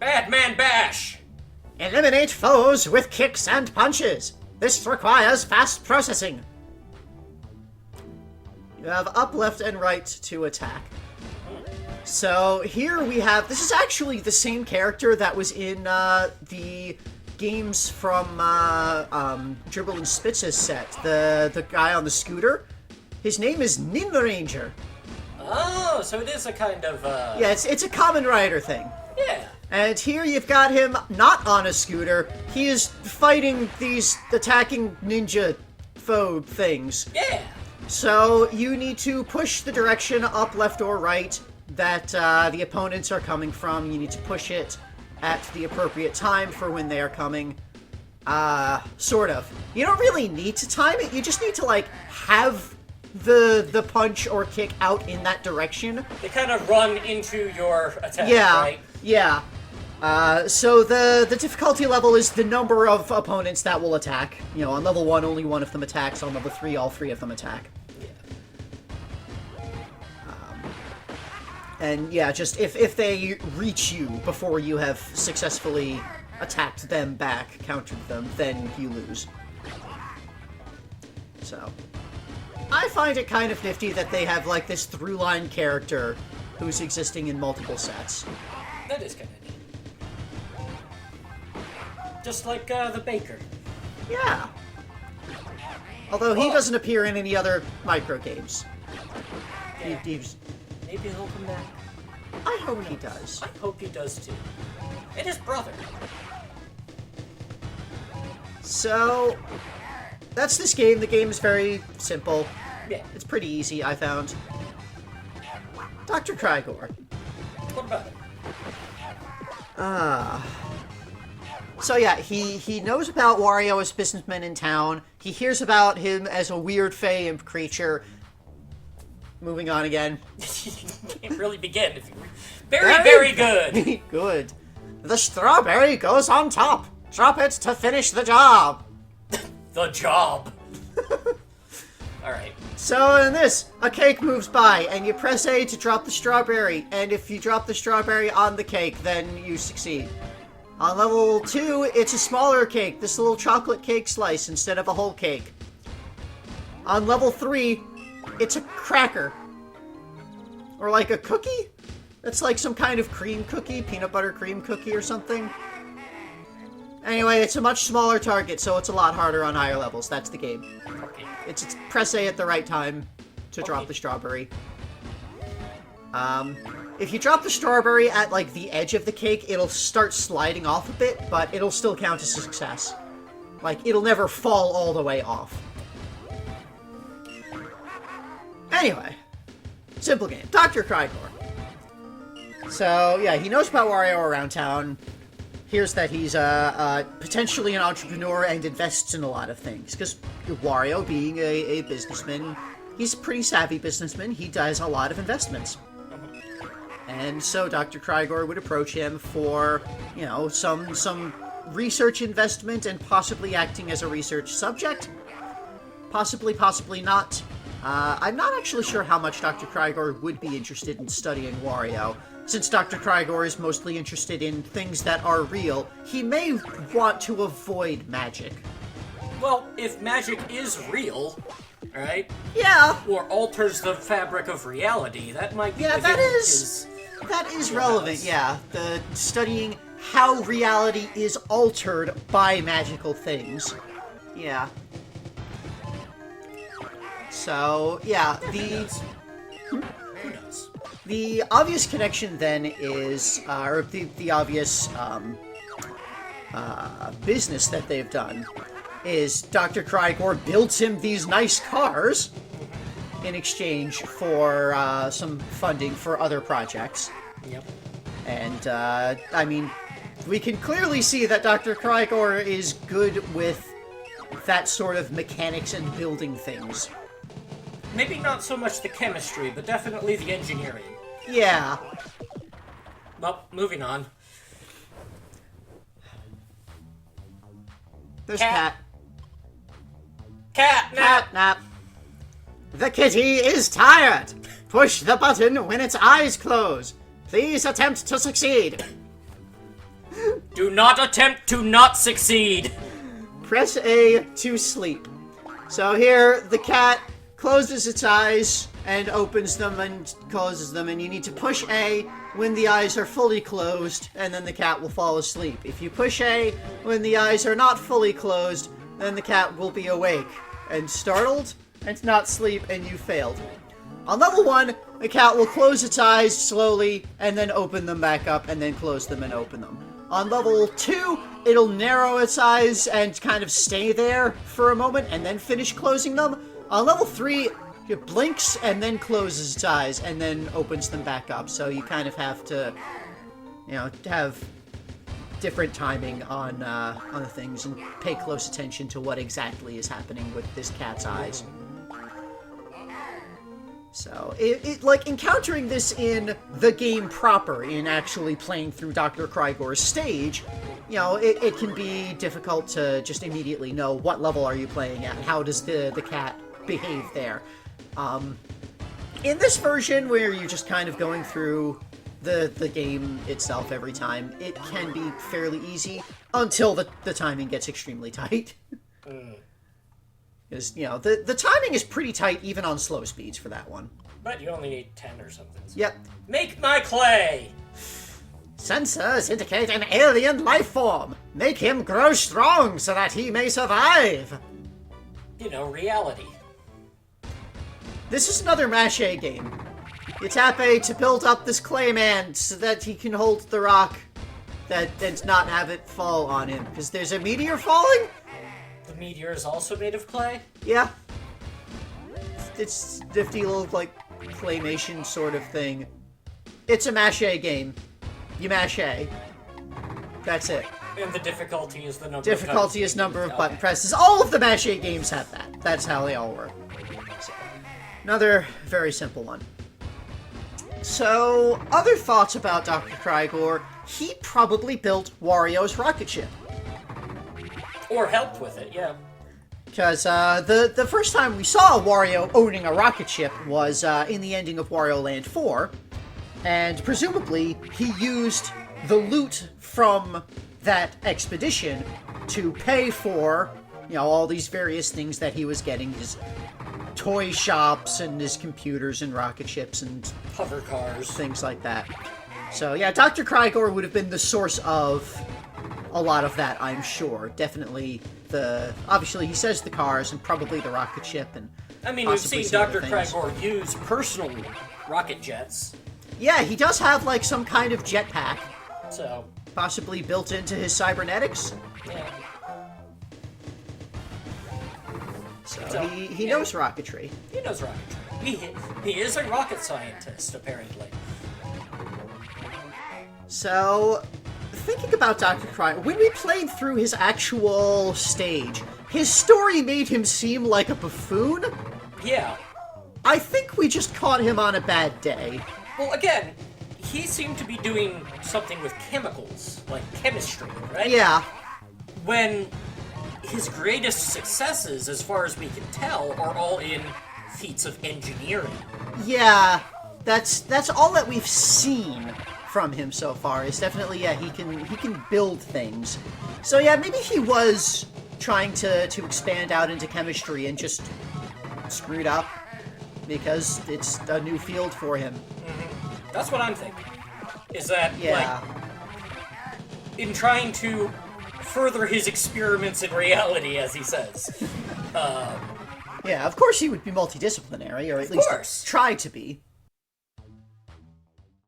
Bad Man Bash! Eliminate foes with kicks and punches. This requires fast processing. You have up, left, and right to attack. So here we have... This is actually the same character that was in the games from Dribble and Spitz's set. The guy on the scooter. His name is Ninja Ranger. Oh, so it is a kind of, Yeah, it's a Kamen Rider thing. Yeah. And here you've got him not on a scooter. He is fighting these attacking ninja foe things. Yeah. So you need to push the direction up, left, or right that the opponents are coming from. You need to push it at the appropriate time for when they are coming. Sort of. You don't really need to time it. You just need to, like, have the punch or kick out in that direction. They kind of run into your attack, Yeah, right? yeah. So the difficulty level is the number of opponents that will attack. You know, on level 1, only one of them attacks. On level 3, all 3 of them attack. And yeah, just if they reach you before you have successfully attacked them back, countered them, then you lose. So, I find it kind of nifty that they have, like, this through-line character who's existing in multiple sets. That is kind of neat. Just like, the baker. Yeah. Although he doesn't appear in any other microgames. Yeah. He's... Maybe he'll come back. I hope he does. I hope he does, too. And his brother. So, that's this game. The game is very simple. Yeah. It's pretty easy, I found. Dr. Crygor. What about it? So yeah, he knows about Wario as businessman in town. He hears about him as a weird fey imp creature. Moving on again. Can't really begin. Very, very good. Good. The strawberry goes on top. Drop it to finish the job. The job. Alright. So in this, a cake moves by, and you press A to drop the strawberry, and if you drop the strawberry on the cake, then you succeed. On level 2, it's a smaller cake, this little chocolate cake slice instead of a whole cake. On level 3, it's a cracker. Or like a cookie? It's like some kind of cream cookie, peanut butter cream cookie or something. Anyway, it's a much smaller target, so it's a lot harder on higher levels. That's the game. Okay. It's press A at the right time to drop the strawberry. If you drop the strawberry at, like, the edge of the cake, it'll start sliding off a bit, but it'll still count as a success. Like, it'll never fall all the way off. Anyway. Simple game. Dr. Crygor. So, yeah, he knows about Wario around town. Hears that he's potentially an entrepreneur and invests in a lot of things. Because Wario, being a businessman, he's a pretty savvy businessman. He does a lot of investments. And so Dr. Crygor would approach him for, you know, some research investment and possibly acting as a research subject. Possibly not. I'm not actually sure how much Dr. Crygor would be interested in studying Wario. Since Dr. Crygor is mostly interested in things that are real, he may want to avoid magic. Well, if magic is real, right? Yeah. Or alters the fabric of reality, that might be Yeah, within that is relevant, yeah. The studying how reality is altered by magical things. Yeah. So, yeah, Who knows? The obvious connection then is, or the obvious business that they've done is Dr. Crygor builds him these nice cars in exchange for some funding for other projects. Yep. And, I mean, we can clearly see that Dr. Crygor is good with that sort of mechanics and building things. Maybe not so much the chemistry, but definitely the engineering. Yeah. Well, moving on. There's Cat. Catnap! The kitty is tired! Push the button when its eyes close. Please attempt to succeed. Do not attempt to not succeed. Press A to sleep. So here, the cat closes its eyes and opens them and closes them, and you need to push A when the eyes are fully closed, and then the cat will fall asleep. If you push A when the eyes are not fully closed, then the cat will be awake and startled and not sleep, and you failed. On level 1, the cat will close its eyes slowly and then open them back up and then close them and open them. On level 2, it'll narrow its eyes and kind of stay there for a moment and then finish closing them. On level 3, it blinks and then closes its eyes and then opens them back up. So you kind of have to, have different timing on the things and pay close attention to what exactly is happening with this cat's eyes. So, like, encountering this in the game proper, in actually playing through Dr. Crygor's stage, it can be difficult to just immediately know what level are you playing at, how does the cat behave there. In this version, where you're just kind of going through the game itself every time, it can be fairly easy, until the timing gets extremely tight. Because, the timing is pretty tight even on slow speeds for that one. But you only need 10 or something. So. Yep. Make my clay! Sensors indicate an alien life form. Make him grow strong so that he may survive. Reality. This is another Mache game. You tap A to build up this clay man so that he can hold the rock and not have it fall on him. Because there's a meteor falling? The meteor is also made of clay? Yeah. It's nifty little, claymation sort of thing. It's a Mache game. You mash A. That's it. And the difficulty is the number Difficulty is number of button presses. All of the Mache games have that. That's how they all work. So, another very simple one. So, other thoughts about Dr. Crygor. He probably built Wario's rocket ship. Or helped with it, yeah. Because the first time we saw Wario owning a rocket ship was in the ending of Wario Land 4. And presumably, he used the loot from that expedition to pay for, all these various things that he was getting. His toy shops and his computers and rocket ships and hover cars. Things like that. So yeah, Dr. Crygor would have been the source of a lot of that, I'm sure. Definitely obviously he says the cars and probably the rocket ship and we've seen Dr. Crygor use personal rocket jets. Yeah, he does have some kind of jetpack. So possibly built into his cybernetics. Yeah. So he knows rocketry. He knows rocketry. He is a rocket scientist, apparently. So, thinking about Dr. Crygor, when we played through his actual stage, his story made him seem like a buffoon. Yeah. I think we just caught him on a bad day. Well, again, he seemed to be doing something with chemicals, like chemistry, right? Yeah. When his greatest successes, as far as we can tell, are all in feats of engineering. Yeah, that's all that we've seen from him so far. Is definitely he can build things. So yeah, maybe he was trying to expand out into chemistry and just screwed up because it's a new field for him. Mm-hmm. That's what I'm thinking. Is that in trying to further his experiments in reality, as he says. Yeah, of course he would be multidisciplinary, or at least try to be.